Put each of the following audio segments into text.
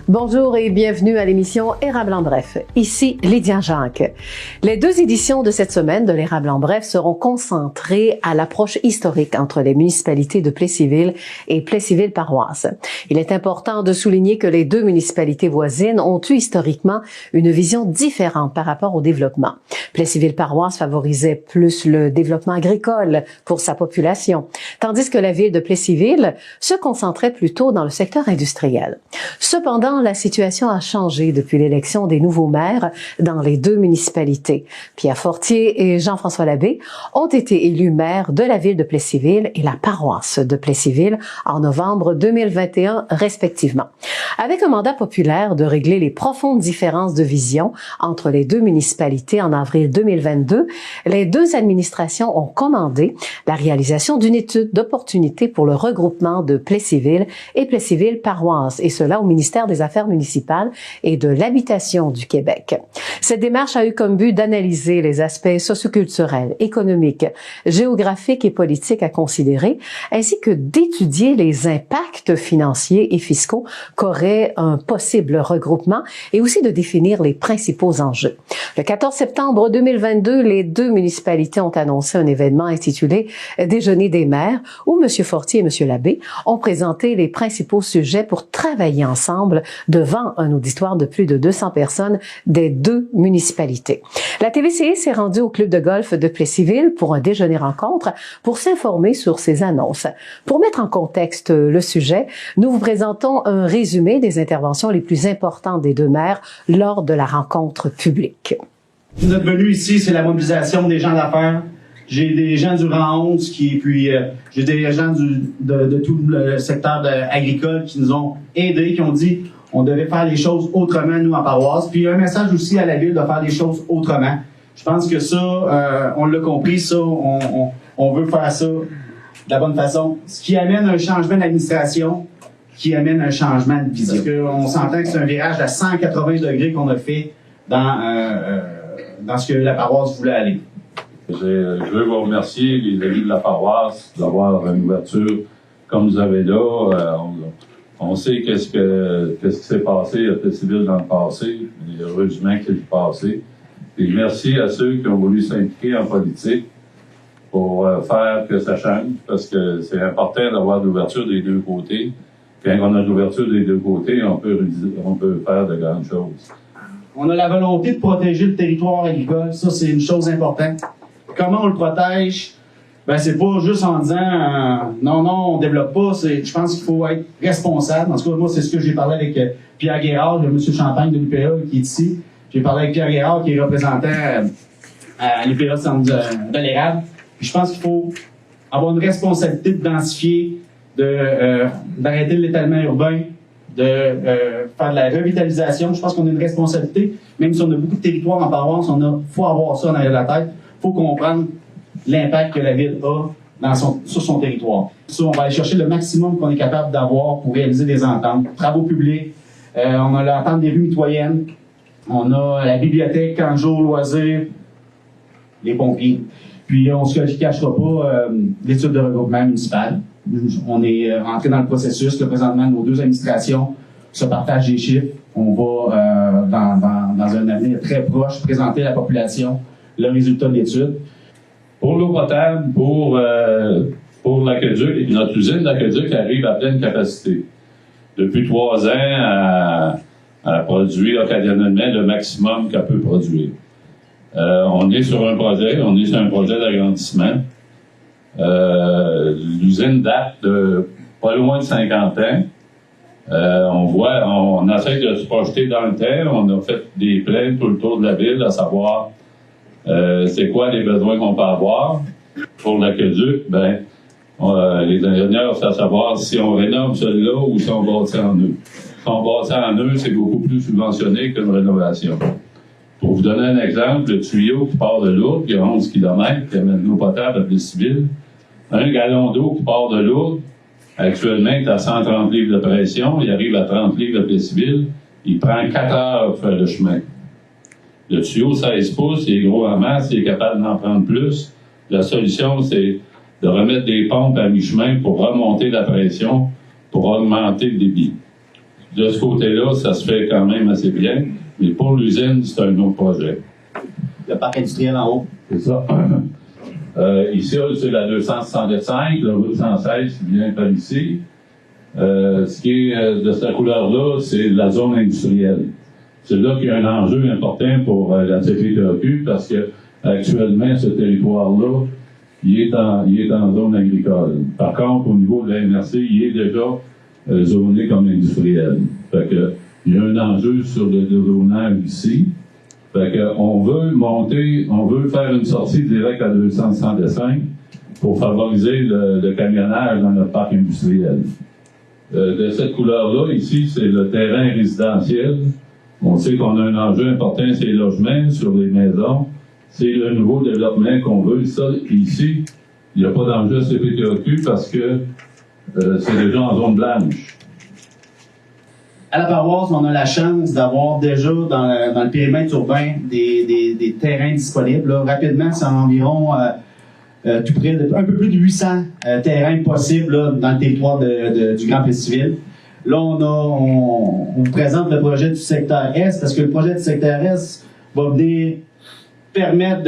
Bonjour et bienvenue à l'émission Érable en bref. Ici Lydia Jacques. Les deux éditions de cette semaine de l'Érable en bref seront concentrées à l'approche historique entre les municipalités de Plessisville et Plessisville-Paroisse. Il est important de souligner que les deux municipalités voisines ont eu historiquement une vision différente par rapport au développement. Plessisville-Paroisse favorisait plus le développement agricole pour sa population, tandis que la ville de Plessisville se concentrait plutôt dans le secteur industriel. Cependant, la situation a changé depuis l'élection des nouveaux maires dans les deux municipalités. Pierre Fortier et Jean-François Labbé ont été élus maires de la ville de Plessisville et la paroisse de Plessisville en novembre 2021 respectivement. Avec un mandat populaire de régler les profondes différences de vision entre les deux municipalités en avril 2022, les deux administrations ont commandé la réalisation d'une étude d'opportunité pour le regroupement de Plessisville et Plessisville-Paroisse, et cela au ministère des Affaires municipales et de l'Habitation du Québec. Cette démarche a eu comme but d'analyser les aspects socioculturels, économiques, géographiques et politiques à considérer, ainsi que d'étudier les impacts financiers et fiscaux qu'aurait un possible regroupement et aussi de définir les principaux enjeux. Le 14 septembre 2022, les deux municipalités ont annoncé un événement intitulé Déjeuner des maires où M. Fortier et M. Labbé ont présenté les principaux sujets pour travailler ensemble devant un auditoire de plus de 200 personnes des deux municipalités. La TVCE s'est rendue au club de golf de Plessisville pour un déjeuner-rencontre pour s'informer sur ces annonces. Pour mettre en contexte le sujet, nous vous présentons un résumé des interventions les plus importantes des deux maires lors de la rencontre publique. Notre venue ici, c'est la mobilisation des gens d'affaires. J'ai des gens du rang 11 j'ai des gens de tout le secteur agricole qui nous ont aidés, qui ont dit on devait faire les choses autrement, nous, en paroisse. Puis il y a un message aussi à la ville de faire les choses autrement. Je pense que ça, on l'a compris, ça, on veut faire ça de la bonne façon. Ce qui amène un changement d'administration, qui amène un changement de vision. Parce qu'on s'entend que c'est un virage à 180 degrés qu'on a fait dans ce que la paroisse voulait aller. Je veux vous remercier, les amis de la paroisse, d'avoir une ouverture comme vous avez là. On sait qu'est-ce qui s'est passé à Plessisville dans le passé, et heureusement qu'il est passé. Et merci à ceux qui ont voulu s'impliquer en politique pour faire que ça change, parce que c'est important d'avoir de l'ouverture des deux côtés. Puis quand on a de l'ouverture des deux côtés, on peut faire de grandes choses. On a la volonté de protéger le territoire agricole, ça c'est une chose importante. Comment on le protège? Ben c'est pas juste en disant non, on développe pas. Je pense qu'il faut être responsable. En tout cas, moi, c'est ce que j'ai parlé avec Pierre Guérard, le monsieur Champagne de l'UPA qui est ici. J'ai parlé avec Pierre Guérard, qui est représentant à l'UPA de l'Érable. Je pense qu'il faut avoir une responsabilité d'identifier, d'arrêter l'étalement urbain, de faire de la revitalisation. Je pense qu'on a une responsabilité, même si on a beaucoup de territoires en paroisse, faut avoir ça en arrière de la tête. Faut comprendre l'impact que la ville a sur son territoire. Ça, on va aller chercher le maximum qu'on est capable d'avoir pour réaliser des ententes. Travaux publics, on a l'entente des rues mitoyennes, on a la bibliothèque, camp de jour, loisirs, les pompiers. Puis on se cachera pas l'étude de regroupement municipal. On est entré dans le processus. Là, présentement, nos deux administrations se partagent des chiffres. On va, dans un avenir très proche, présenter à la population le résultat de l'étude. Pour l'eau potable, pour l'aqueduc, notre usine d'aqueduc arrive à pleine capacité. Depuis 3 ans, elle produit occasionnellement le maximum qu'elle peut produire. On est sur un projet d'agrandissement. L'usine date de pas loin de 50 ans. On essaie de se projeter dans le temps. On a fait des plans tout le tour de la ville, à savoir c'est quoi les besoins qu'on peut avoir. Pour l'aqueduc, les ingénieurs savent savoir si on rénove celui-là ou si on bâtit en eux. Si on bâtit en eux, c'est beaucoup plus subventionné qu'une rénovation. Pour vous donner un exemple, le tuyau qui part de Lourdes, qui a 11 km, qui amène l'eau potable à Plessisville, un gallon d'eau qui part de Lourdes, actuellement, il est à 130 livres de pression, il arrive à 30 livres à Plessisville, il prend 4 heures pour faire le chemin. Le tuyau 16 pouces, il est gros en masse, il est capable d'en prendre plus. La solution, c'est de remettre des pompes à mi-chemin pour remonter la pression, pour augmenter le débit. de ce côté-là, ça se fait quand même assez bien. Mais pour l'usine, c'est un autre projet. Le parc industriel en haut. C'est ça. Ici, c'est la 265, la route 116 qui vient par ici. Ce qui est de cette couleur-là, c'est la zone industrielle. C'est là qu'il y a un enjeu important pour la CPTAQ parce que actuellement, ce territoire-là, il est en zone agricole. Par contre, au niveau de la MRC, il est déjà zoné comme industriel. Fait que, il y a un enjeu sur le dézonage ici. Fait que, on veut faire une sortie directe à 265 pour favoriser le camionnage dans notre parc industriel. De cette couleur-là, ici, c'est le terrain résidentiel. On sait qu'on a un enjeu important, c'est les logements sur les maisons. C'est le nouveau développement qu'on veut. Ça, ici, il n'y a pas d'enjeu CPTAQ parce que c'est déjà en zone blanche. À la paroisse, on a la chance d'avoir déjà dans le périmètre urbain des terrains disponibles. Là, rapidement, c'est environ tout près de un peu plus de 800 terrains possibles là, dans le territoire du Grand Plessisville. Là, on vous présente le projet du secteur Est parce que le projet du secteur Est va venir permettre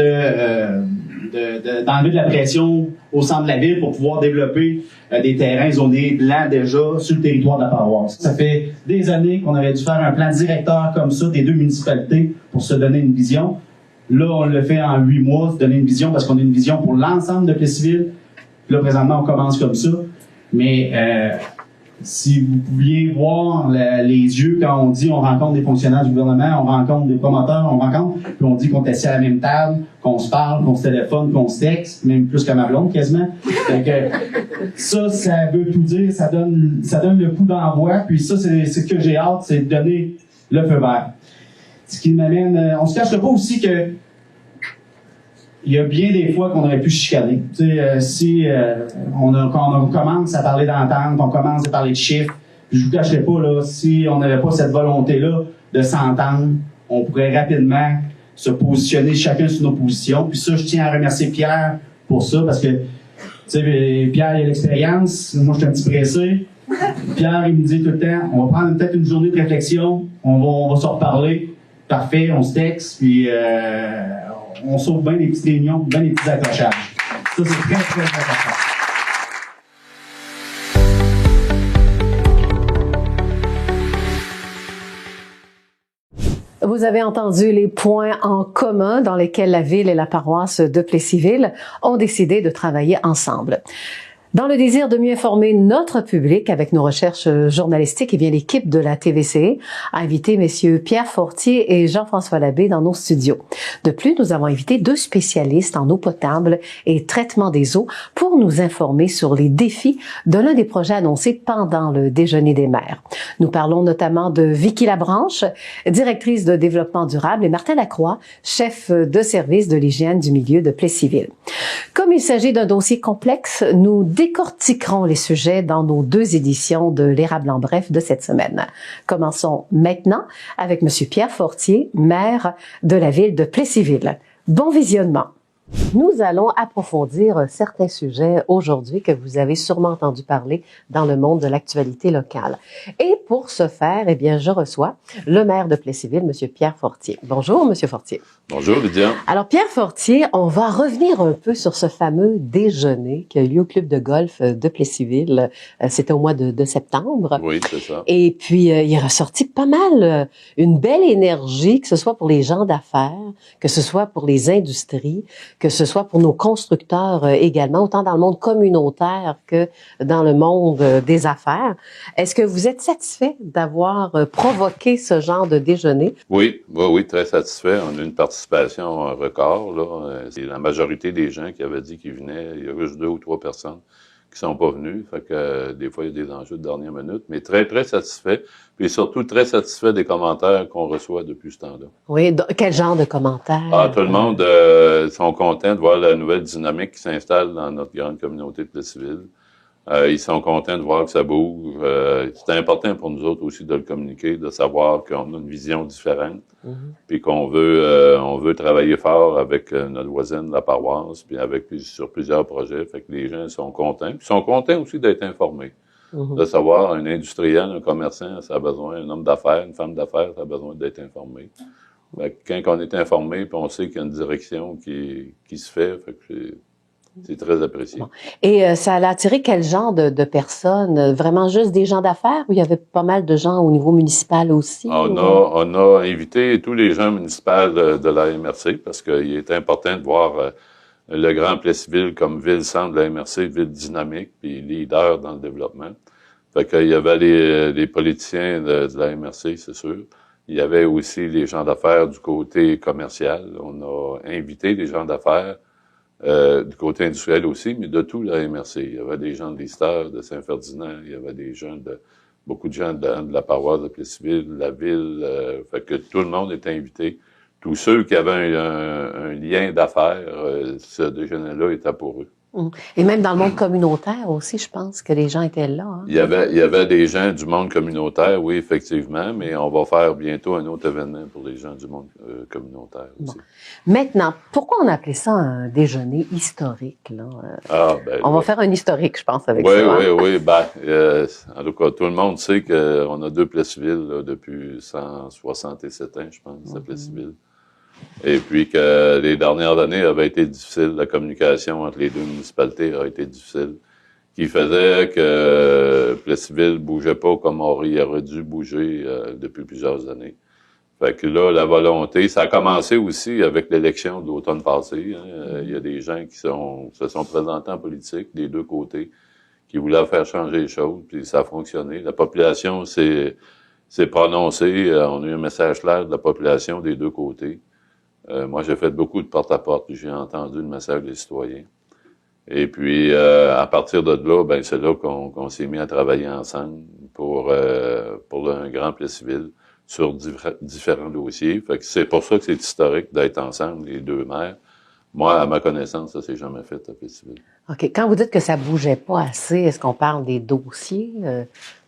d'enlever de la pression au centre de la ville pour pouvoir développer des terrains zonés blancs déjà sur le territoire de la paroisse. Ça fait des années qu'on aurait dû faire un plan directeur comme ça des deux municipalités pour se donner une vision. Là, on le fait en 8 mois, se donner une vision parce qu'on a une vision pour l'ensemble de Plessisville. Là, présentement, on commence comme ça. Mais si vous pouviez voir les yeux quand on dit on rencontre des fonctionnaires du gouvernement, on rencontre des promoteurs, on rencontre, puis on dit qu'on est assis à la même table, qu'on se parle, qu'on se téléphone, qu'on se texte, même plus qu'à ma blonde quasiment. Donc, ça veut tout dire, ça donne le coup d'envoi, puis ça, c'est ce que j'ai hâte, c'est de donner le feu vert. Ce qui m'amène, on se cache pas aussi que il y a bien des fois qu'on aurait pu chicaner. Tu sais, si on commence à parler d'entente, on commence à parler de chiffres, je vous cacherai pas, là, si on n'avait pas cette volonté-là de s'entendre, on pourrait rapidement se positionner chacun sur nos positions. Puis ça, je tiens à remercier Pierre pour ça, parce que, tu sais, Pierre, il a l'expérience, moi, je suis un petit pressé. Pierre, il me dit tout le temps, on va prendre peut-être une journée de réflexion, on va se reparler. Parfait, on se texte, puis on sauve bien les petites réunions, bien les petits accrochages. Ça, c'est très, très important. Vous avez entendu les points en commun dans lesquels la ville et la paroisse de Plessisville ont décidé de travailler ensemble. Dans le désir de mieux informer notre public avec nos recherches journalistiques, eh bien, l'équipe de la TVC a invité messieurs Pierre Fortier et Jean-François Labbé dans nos studios. De plus, nous avons invité deux spécialistes en eau potable et traitement des eaux pour nous informer sur les défis de l'un des projets annoncés pendant le déjeuner des maires. Nous parlons notamment de Vicky Labranche, directrice de développement durable, et Martin Lacroix, chef de service de l'hygiène du milieu de Plessisville. Comme il s'agit d'un dossier complexe, nous décortiquerons les sujets dans nos deux éditions de l'Érable en bref de cette semaine. Commençons maintenant avec Monsieur Pierre Fortier, maire de la ville de Plessisville. Bon visionnement. Nous allons approfondir certains sujets aujourd'hui que vous avez sûrement entendu parler dans le monde de l'actualité locale. Et pour ce faire, eh bien, je reçois le maire de Plessisville, Monsieur Pierre Fortier. Bonjour, Monsieur Fortier. Bonjour, Lydia. Alors, Pierre Fortier, on va revenir un peu sur ce fameux déjeuner qui a eu lieu au club de golf de Plessisville. C'était au mois de septembre. Oui, c'est ça. Et puis, il est ressorti pas mal, une belle énergie, que ce soit pour les gens d'affaires, que ce soit pour les industries, que ce soit pour nos constructeurs également, autant dans le monde communautaire que dans le monde des affaires. Est-ce que vous êtes satisfait d'avoir provoqué ce genre de déjeuner? Oui, très satisfait. On a une participation record, là. C'est la majorité des gens qui avaient dit qu'ils venaient. Il y a juste 2 ou 3 personnes qui sont pas venues. Fait que des fois, il y a des enjeux de dernière minute. Mais très, très satisfait. Puis surtout, très satisfait des commentaires qu'on reçoit depuis ce temps-là. Oui, quel genre de commentaires? Ah, tout le monde sont contents de voir la nouvelle dynamique qui s'installe dans notre grande communauté de Plessisville. Ils sont contents de voir que ça bouge. C'est important pour nous autres aussi de le communiquer, de savoir qu'on a une vision différente, puis qu'on veut travailler fort avec notre voisine, la paroisse, puis sur plusieurs projets. Fait que les gens sont contents. Puis ils sont contents aussi d'être informés. de savoir un industriel, un commerçant, ça a besoin, un homme d'affaires, une femme d'affaires, ça a besoin d'être informé. Fait que quand on est informé, puis on sait qu'il y a une direction qui se fait que c'est très apprécié. Bon. Et ça a attiré quel genre de personnes? Vraiment juste des gens d'affaires ou il y avait pas mal de gens au niveau municipal aussi? On a invité tous les gens municipaux de la MRC parce qu'il est important de voir le Grand Plessisville comme ville-centre de la MRC, ville dynamique, puis leader dans le développement. Fait qu'il y avait les politiciens de la MRC, c'est sûr. Il y avait aussi les gens d'affaires du côté commercial. On a invité les gens d'affaires du côté industriel aussi, mais de tout la MRC. Il y avait des gens de l'Easter, de Saint-Ferdinand, il y avait des gens beaucoup de gens de la paroisse de Plessisville, de la ville. Fait que tout le monde était invité. Tous ceux qui avaient un lien d'affaires, ce déjeuner-là était pour eux. Et même dans le monde communautaire aussi, je pense que les gens étaient là. Hein? Il y avait des gens du monde communautaire, oui, effectivement, mais on va faire bientôt un autre événement pour les gens du monde communautaire aussi. Bon. Maintenant, pourquoi on appelait ça un déjeuner historique, là? On va faire un historique, je pense, avec ça. Oui. En tout cas, tout le monde sait qu'on a deux Plessisville depuis 167 ans, je pense, à Plessisville. Et puis que les dernières années avaient été difficiles, la communication entre les deux municipalités a été difficile, qui faisait que Plessisville bougeait pas comme il aurait dû bouger depuis plusieurs années. Fait que là, la volonté, ça a commencé aussi avec l'élection de l'automne passé. Hein. Il y a des gens qui se sont présentés en politique des deux côtés, qui voulaient faire changer les choses, puis ça a fonctionné. La population s'est prononcée, on a eu un message clair de la population des deux côtés. Moi, j'ai fait beaucoup de porte-à-porte, j'ai entendu le message des citoyens. Et puis, à partir de là, c'est là qu'on s'est mis à travailler ensemble pour un grand Plessisville sur différents dossiers. Fait que c'est pour ça que c'est historique d'être ensemble, les deux maires. Moi, à ma connaissance, ça s'est jamais fait à Plessisville. OK. Quand vous dites que ça bougeait pas assez, est-ce qu'on parle des dossiers,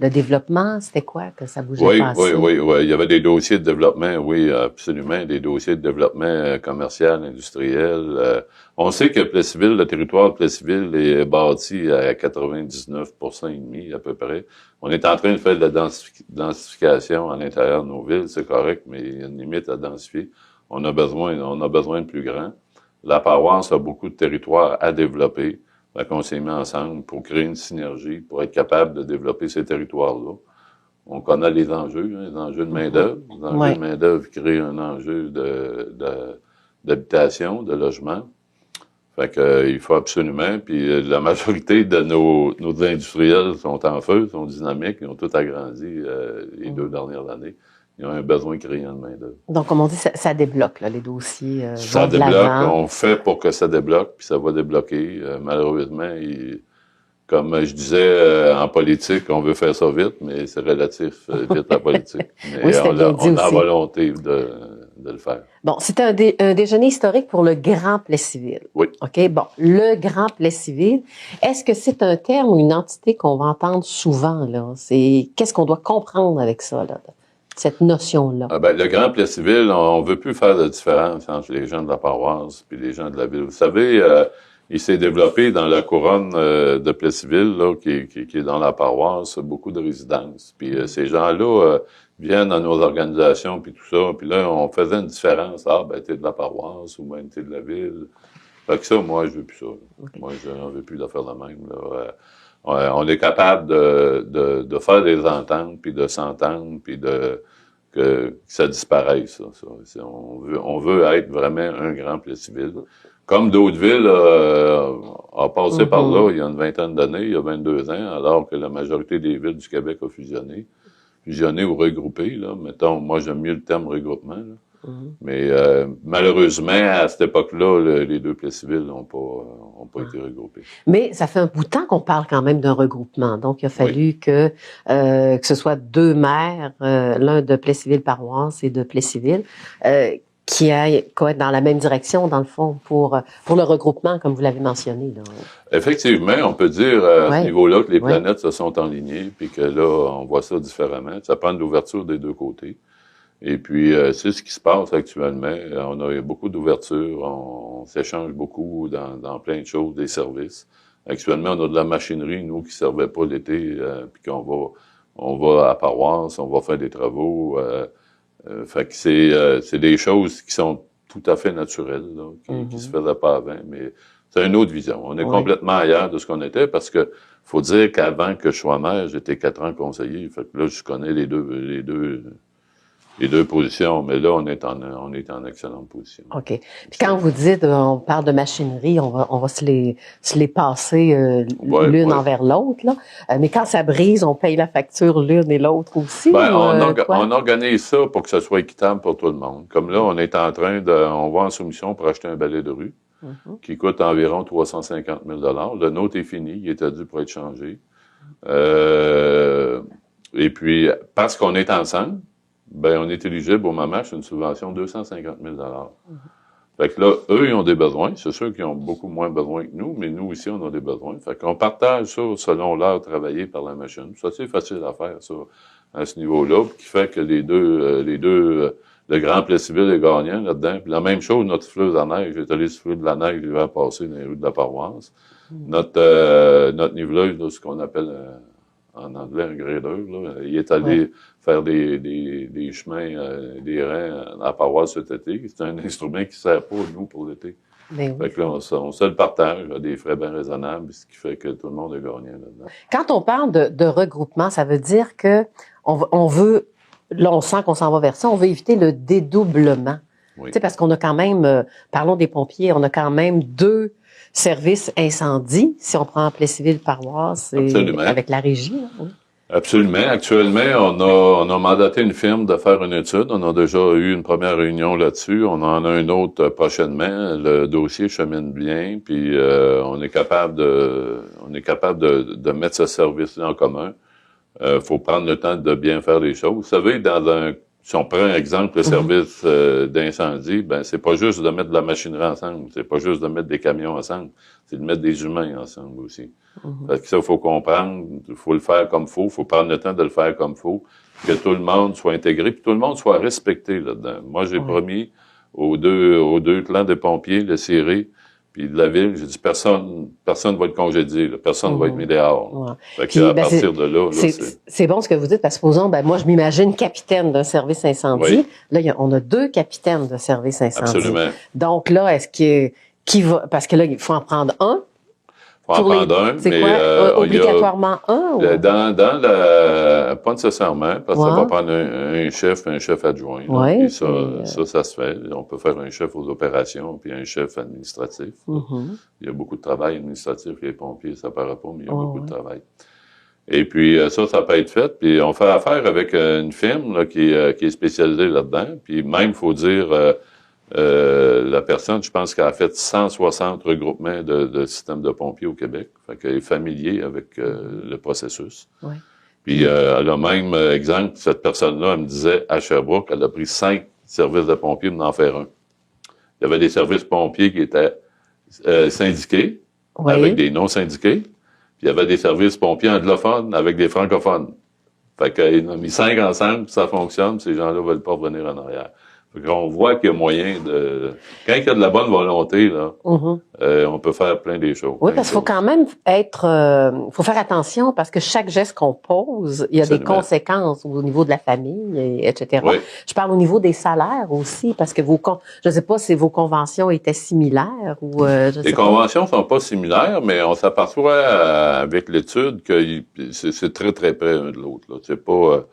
le développement? C'était quoi que ça bougeait pas assez? Oui. Il y avait des dossiers de développement, oui, absolument. Des dossiers de développement commercial, industriel. On sait que Plessisville, le territoire de Plessisville est bâti à 99% et demi, à peu près. On est en train de faire de la densification à l'intérieur de nos villes, c'est correct, mais il y a une limite à densifier. On a besoin de plus grand. La paroisse a beaucoup de territoires à développer. Fait qu'on s'est mis ensemble pour créer une synergie, pour être capable de développer ces territoires-là. On connaît les enjeux de main-d'œuvre. Les enjeux de main-d'œuvre créent un enjeu d'habitation, de logement. Fait que il faut absolument. Puis la majorité de nos industriels sont en feu, sont dynamiques, ils ont tout agrandi les 2 dernières années. Ils ont un besoin criant de main-d'œuvre. Donc, comme on dit, ça débloque, là, les dossiers. Ça débloque, on fait pour que ça débloque, puis ça va débloquer. Malheureusement, comme je disais, en politique, on veut faire ça vite, mais c'est relatif vite en politique. Mais oui, on a la volonté de le faire. Bon, c'était un déjeuner historique pour le Grand Plessisville. Oui. OK, bon, le Grand Plessisville, est-ce que c'est un terme ou une entité qu'on va entendre souvent, là? Qu'est-ce qu'on doit comprendre avec ça, là? Cette notion-là. Le Grand Plessisville, on veut plus faire de différence entre les gens de la paroisse et les gens de la ville. Vous savez, il s'est développé dans la couronne de Plessisville, là, qui est dans la paroisse, beaucoup de résidences. Puis ces gens-là viennent dans nos organisations, puis tout ça. Puis là, on faisait une différence. T'es de la paroisse ou ben t'es de la ville. Fait que ça, moi, je veux plus ça. Okay. Moi, je n'en veux plus de faire de même, là. On est capable de faire des ententes, puis de s'entendre, puis que ça disparaisse. Ça. On veut être vraiment un grand Plessisville. Comme d'autres villes ont passé par là il y a une vingtaine d'années, il y a 22 ans, alors que la majorité des villes du Québec a fusionné. Fusionné ou regroupé, là. Mettons, moi, j'aime mieux le terme regroupement, là. Mais malheureusement, à cette époque-là, les deux Plessisville n'ont pas été regroupés. Mais ça fait un bout de temps qu'on parle quand même d'un regroupement. Donc, il a fallu que ce soit 2 maires, l'un de Plessisville-Paroisse et de Plessisville, qui aillent dans la même direction, dans le fond, pour le regroupement, comme vous l'avez mentionné. Là. Effectivement, on peut dire à ce niveau-là que les planètes se sont enlignées, puis que là, on voit ça différemment. Ça prend de l'ouverture des deux côtés. Et puis, c'est ce qui se passe actuellement. On a eu beaucoup d'ouverture, on s'échange beaucoup dans plein de choses, des services. Actuellement, on a de la machinerie, nous, qui servait pas l'été, puis on va à paroisse, on va faire des travaux. Fait que c'est des choses qui sont tout à fait naturelles, là, qui se faisaient pas avant, mais c'est une autre vision. On est complètement ailleurs de ce qu'on était, parce que faut dire qu'avant que je sois maire, j'étais 4 ans conseiller. Fait que là, je connais les deux positions, mais là, on est en excellente position. OK. Puis quand vous dites, on parle de machinerie, on va se les passer l'une envers l'autre, là. Mais quand ça brise, on paye la facture l'une et l'autre aussi? Ben, on organise ça pour que ça soit équitable pour tout le monde. Comme là, on est en train on va en soumission pour acheter un balai de rue qui coûte environ 350 000 $. Le nôtre est fini, il était dû pour être changé. Et puis, parce qu'on est ensemble, ben, on est éligible au MAMACH une subvention de 250 000 $. Fait que là, eux, ils ont des besoins. C'est sûr qu'ils ont beaucoup moins besoin que nous, mais nous aussi, on a des besoins. Fait qu'on partage ça selon l'heure travaillée par la machine. Ça, c'est facile à faire, ça, à ce niveau-là, qui fait que le Grand Plessisville est gagnant là-dedans. Puis la même chose, notre souffleuse à neige, est allé souffler de la neige l'hiver passé dans les rues de la paroisse. Notre niveleuse, là, ce qu'on appelle en anglais un grader, là, il est allé faire des chemins, des reins à la paroisse cet été. C'est un instrument qui sert pas, nous, pour l'été. Mais fait que là, on se le partage à des frais bien raisonnables, ce qui fait que tout le monde est gagnant là-dedans. Quand on parle de regroupement, ça veut dire que on veut, là, on sent qu'on s'en va vers ça, on veut éviter le dédoublement. Oui. Tu sais, parce qu'on a quand même, parlons des pompiers, on a quand même 2 services incendie, si on prend Plessisville paroisse et avec la régie. Là, oui. Absolument. Actuellement, on a mandaté une firme de faire une étude. On a déjà eu une première réunion là-dessus. On en a une autre prochainement. Le dossier chemine bien, puis on est capable de mettre ce service-là en commun. Faut prendre le temps de bien faire les choses. Vous savez, si on prend un exemple, le service d'incendie, ben c'est pas juste de mettre de la machinerie ensemble, c'est pas juste de mettre des camions ensemble, c'est de mettre des humains ensemble aussi. Parce que ça, il faut comprendre, il faut le faire comme faut prendre le temps de le faire comme faut, que tout le monde soit intégré, puis tout le monde soit respecté là-dedans. Moi, j'ai promis aux deux clans de pompiers, le CIRé, puis de la ville, j'ai dit personne va être congédié, là, personne va être mis dehors. Ouais. Fait que à partir de là, c'est bon ce que vous dites, parce que supposons, moi je m'imagine capitaine d'un service incendie. Oui. Là, on a 2 capitaines de service incendie. Absolument. Donc là, qui va, parce que là, il faut en prendre un. Faut en prendre un, c'est mais quoi, obligatoirement un? Ou? Pas nécessairement, parce que ça va prendre un chef adjoint. Ouais, et ça se fait. On peut faire un chef aux opérations, puis un chef administratif. Il y a beaucoup de travail administratif, les pompiers, ça paraît pas, mais il y a beaucoup de travail. Et puis ça peut être fait. Puis on fait affaire avec une firme là, qui est spécialisée là-dedans. Puis même, faut dire, la personne, je pense qu'elle a fait 160 regroupements de systèmes de pompiers au Québec. Fait qu'elle est familier avec le processus. Ouais. Puis elle a même, exemple, cette personne-là, elle me disait, à Sherbrooke, elle a pris 5 services de pompiers pour en faire un. Il y avait des services pompiers qui étaient syndiqués, avec des non-syndiqués. Puis il y avait des services pompiers anglophones avec des francophones. Fait qu'il en a mis 5 ensemble, puis ça fonctionne, puis ces gens-là veulent pas revenir en arrière. Fait qu'on voit qu'il y a moyen de... Quand il y a de la bonne volonté, là, on peut faire plein des choses. Oui, parce qu'il faut quand même faut faire attention, parce que chaque geste qu'on pose, il y a des conséquences au niveau de la famille, etc. Oui. Je parle au niveau des salaires aussi, parce que je ne sais pas si vos conventions étaient similaires ou... Les conventions sont pas similaires, mais on s'aperçoit avec l'étude que c'est très, très près l'un de l'autre. Là. C'est pas...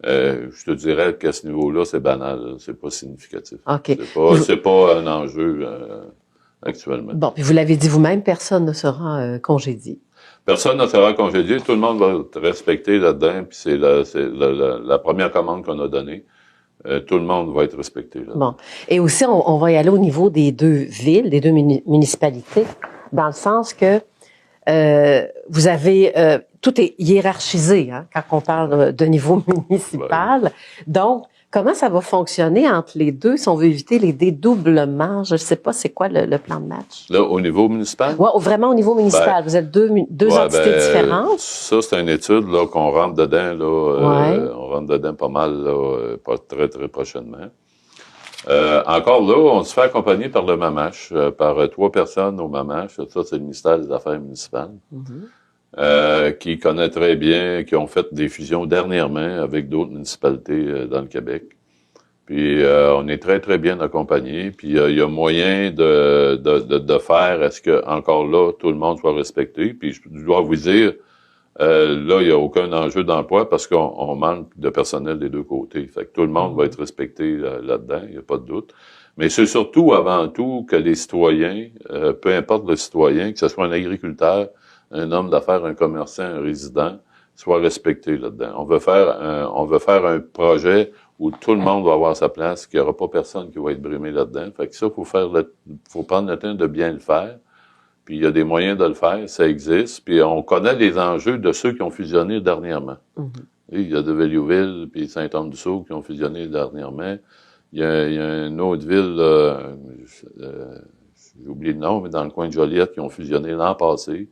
je te dirais qu'à ce niveau-là, c'est banal, là. C'est pas significatif. Okay. C'est pas un enjeu actuellement. Bon, puis vous l'avez dit vous-même, personne ne sera congédié. Personne ne sera congédié, tout le monde va être respecté là-dedans, puis c'est la première commande qu'on a donnée. Tout le monde va être respecté là. Bon. Et aussi, on va y aller au niveau des 2 villes, des 2 municipalités, dans le sens que vous avez tout est hiérarchisé quand on parle de niveau municipal. Ouais. Donc, comment ça va fonctionner entre les 2 si on veut éviter les dédoublements? Je ne sais pas c'est quoi le plan de match. Là, au niveau municipal? Oui, vraiment au niveau municipal. Vous êtes deux entités différentes. Ça, c'est une étude là qu'on rentre dedans. Là, on rentre dedans pas mal, là, pas très, très prochainement. Encore là, on se fait accompagner par le MAMACH, par 3 personnes au MAMACH. Ça, c'est le ministère des Affaires municipales. Qui connaît très bien, qui ont fait des fusions dernièrement avec d'autres municipalités dans le Québec. Puis on est très, très bien accompagnés. Puis il y a moyen de faire est-ce que encore là, tout le monde soit respecté. Puis je dois vous dire, là, il n'y a aucun enjeu d'emploi parce qu'on manque de personnel des deux côtés. Fait que tout le monde va être respecté là-dedans, il n'y a pas de doute. Mais c'est surtout, avant tout, que les citoyens, peu importe le citoyen, que ce soit un agriculteur, un homme d'affaires, un commerçant, un résident, soient respectés là-dedans. On veut faire un projet où tout le monde va avoir sa place, qu'il n'y aura pas personne qui va être brimé là-dedans. Fait que ça, faut prendre le temps de bien le faire. Puis il y a des moyens de le faire, ça existe. Puis on connaît les enjeux de ceux qui ont fusionné dernièrement. Il y a de Veliouville puis Saint-Anne-du-Sault qui ont fusionné dernièrement. Il y a une autre ville, j'ai oublié le nom, mais dans le coin de Joliette, qui ont fusionné l'an passé.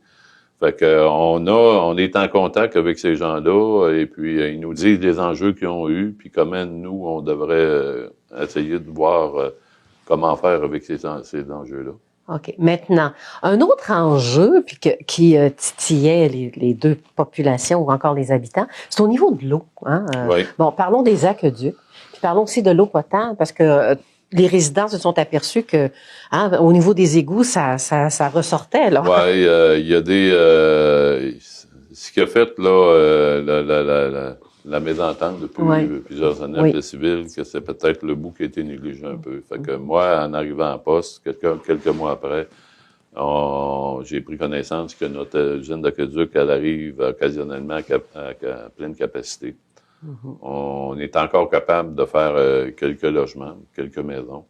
Fait que on est en contact avec ces gens-là et puis ils nous disent les enjeux qu'ils ont eus puis comment nous on devrait essayer de voir comment faire avec ces enjeux-là. OK. Maintenant, un autre enjeu puis qui titillait les deux populations ou encore les habitants, c'est au niveau de l'eau. Hein? Oui. Bon, parlons des aqueducs, puis parlons aussi de l'eau potable parce que les résidents se sont aperçus que, au niveau des égouts, ça ressortait, là. Ouais, il y a des, ce qui a fait, là, la mésentente depuis plusieurs années à Plessisville, que c'est peut-être le bout qui a été négligé un peu. Fait que moi, en arrivant en poste, quelques mois après, j'ai pris connaissance que notre usine d'aqueduc, elle arrive occasionnellement à pleine capacité. On est encore capable de faire quelques logements, quelques maisons,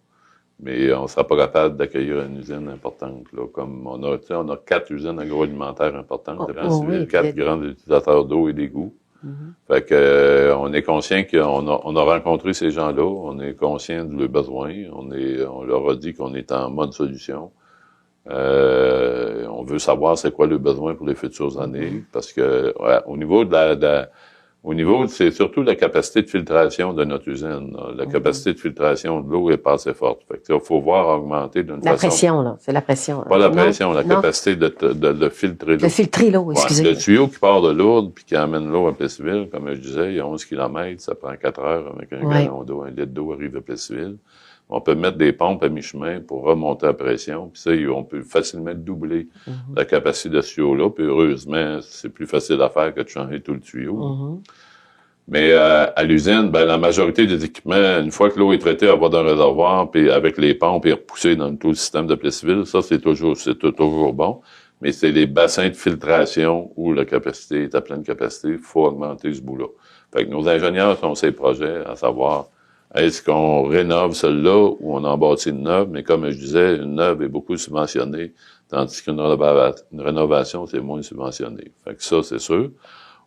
mais on ne sera pas capable d'accueillir une usine importante. Là, comme on a 4 usines agroalimentaires importantes, 4 grands utilisateurs d'eau et d'égouts. Fait que on est conscient qu'on a rencontré ces gens-là, on est conscient de leurs besoins, on leur a dit qu'on est en mode solution. On veut savoir c'est quoi le besoin pour les futures années, parce que au niveau c'est surtout la capacité de filtration de notre usine. La capacité de filtration de l'eau est pas assez forte. Fait que, faut voir augmenter d'une façon. La pression, là. C'est la pression. Pas la pression, la capacité de filtrer l'eau. De filtrer l'eau, excusez. Le tuyau qui part de Lourdes puis qui amène l'eau à Plessisville, comme je disais, il y a 11 km, ça prend 4 heures avec un gallon d'eau, 1 litre d'eau arrive à Plessisville. On peut mettre des pompes à mi-chemin pour remonter la pression, puis ça, on peut facilement doubler la capacité de ce tuyau-là, puis heureusement, c'est plus facile à faire que de changer tout le tuyau. Mais à l'usine, la majorité des équipements, une fois que l'eau est traitée, elle va dans le réservoir, puis avec les pompes, et repoussée dans tout le système de Plessisville, ça, c'est toujours bon. Mais c'est les bassins de filtration où la capacité est à pleine capacité, il faut augmenter ce bout-là. Fait que nos ingénieurs ont ces projets, à savoir, est-ce qu'on rénove celle-là ou on en bâtit une neuve? Mais comme je disais, une neuve est beaucoup subventionnée, tandis qu'une rénovation, c'est moins subventionné. Fait que ça, c'est sûr.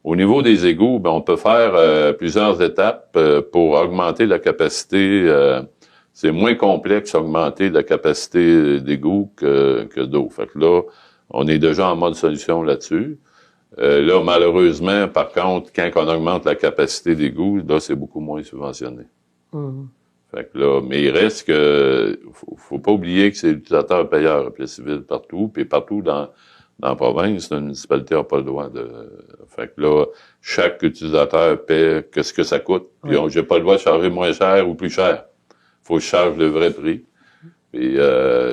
Au niveau des égouts, on peut faire plusieurs étapes pour augmenter la capacité. C'est moins complexe augmenter la capacité d'égout que d'eau. Fait que là, on est déjà en mode solution là-dessus. Là, malheureusement, par contre, quand on augmente la capacité d'égout, là, c'est beaucoup moins subventionné. Fait que là, mais il reste que faut pas oublier que c'est l'utilisateur payeur à Plessisville partout, puis partout dans la province, la municipalité n'a pas le droit de... Fait que là, chaque utilisateur paie qu'est-ce que ça coûte. Puis j'ai pas le droit de charger moins cher ou plus cher. Faut que je charge le vrai prix. Puis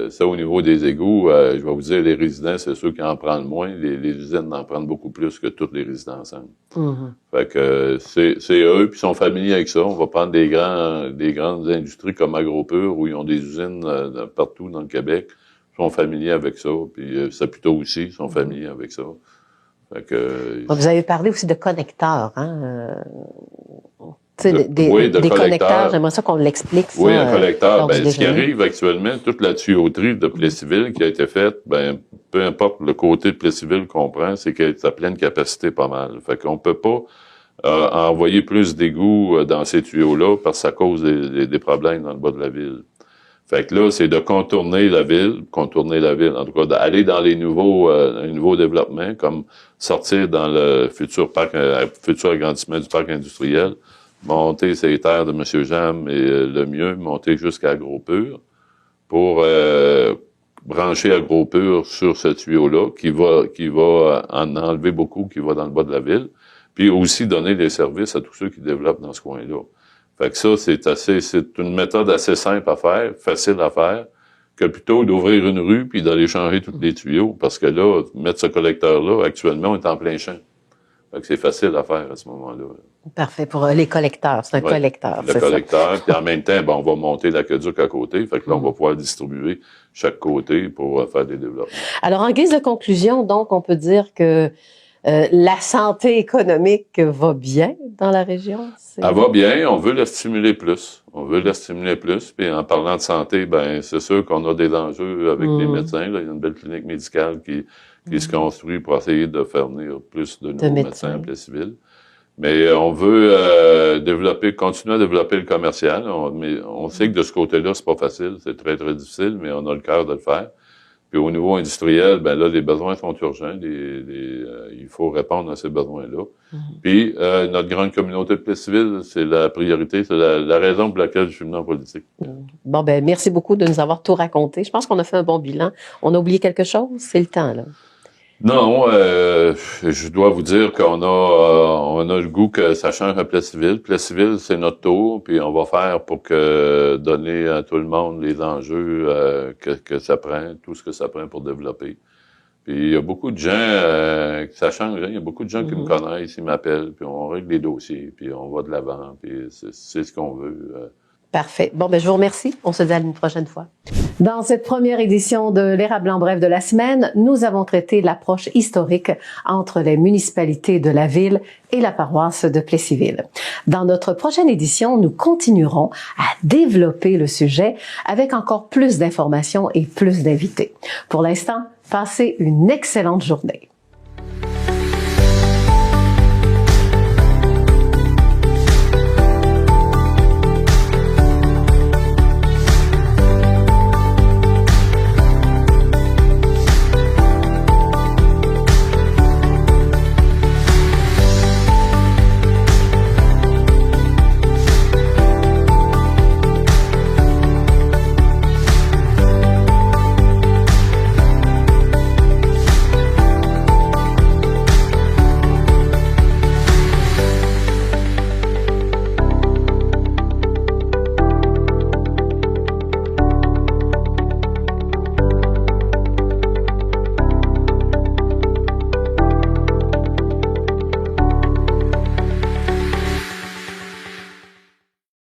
ça, au niveau des égouts, je vais vous dire, les résidents, c'est ceux qui en prennent moins. Les usines en prennent beaucoup plus que tous les résidents ensemble. Fait que c'est eux, puis ils sont familiers avec ça. On va prendre des grandes industries comme AgroPure, où ils ont des usines partout dans le Québec. Ils sont familiers avec ça. Puis Saputo aussi, ils sont familiers avec ça. Fait que, vous avez parlé aussi de connecteurs, hein? Des connecteurs, j'aimerais ça qu'on l'explique. Oui, un collecteur. Ce qui arrive actuellement, toute la tuyauterie de Plessisville qui a été faite, peu importe le côté de Plessisville qu'on prend, c'est qu'elle est à pleine capacité pas mal. Fait qu'on peut pas envoyer plus d'égouts dans ces tuyaux-là parce que ça cause des problèmes dans le bas de la ville. Fait que là, c'est de contourner la ville, en tout cas d'aller dans les nouveaux développements, comme sortir dans le futur agrandissement du parc industriel, monter ces terres de M. Jam et le mieux, monter jusqu'à Gros-Pur pour brancher à Gros-Pur sur ce tuyau-là qui va en enlever beaucoup, qui va dans le bas de la ville, puis aussi donner des services à tous ceux qui développent dans ce coin-là. Fait que ça, c'est une méthode assez simple à faire, facile à faire, que plutôt d'ouvrir une rue puis d'aller changer tous les tuyaux, parce que là, mettre ce collecteur-là, actuellement, on est en plein champ. Fait que c'est facile à faire à ce moment-là. Parfait pour les collecteurs. C'est un collecteur. Le collecteur. Puis en même temps, on va monter l'aqueduc à côté. Fait que là, on va pouvoir distribuer chaque côté pour faire des développements. Alors, en guise de conclusion, donc, on peut dire que la santé économique va bien dans la région? Elle va bien. On veut la stimuler plus. Puis en parlant de santé, c'est sûr qu'on a des enjeux avec les médecins. Là. Il y a une belle clinique médicale qui se construit pour essayer de faire venir plus de nouveaux médecins à Plessisville. Mais on veut continuer à développer le commercial. Mais on sait que de ce côté-là, c'est pas facile. C'est très, très difficile, mais on a le cœur de le faire. Puis au niveau industriel, là, les besoins sont urgents. Il faut répondre à ces besoins-là. Puis notre grande communauté de Plessisville, c'est la priorité, c'est la raison pour laquelle je suis venu en politique. Bon, merci beaucoup de nous avoir tout raconté. Je pense qu'on a fait un bon bilan. On a oublié quelque chose? C'est le temps, là. Non, je dois vous dire qu'on a le goût que ça change à Plessisville. Plessisville, c'est notre tour, puis on va faire pour donner à tout le monde les enjeux que ça prend, tout ce que ça prend pour développer. Puis il y a beaucoup de gens que ça change. Il y a beaucoup de gens qui me connaissent, ils m'appellent, puis on règle les dossiers, puis on va de l'avant, puis c'est ce qu'on veut. Parfait. Bon, je vous remercie. On se dit à une prochaine fois. Dans cette première édition de l'Érable en bref de la semaine, nous avons traité l'approche historique entre les municipalités de la ville et la paroisse de Plessisville. Dans notre prochaine édition, nous continuerons à développer le sujet avec encore plus d'informations et plus d'invités. Pour l'instant, passez une excellente journée.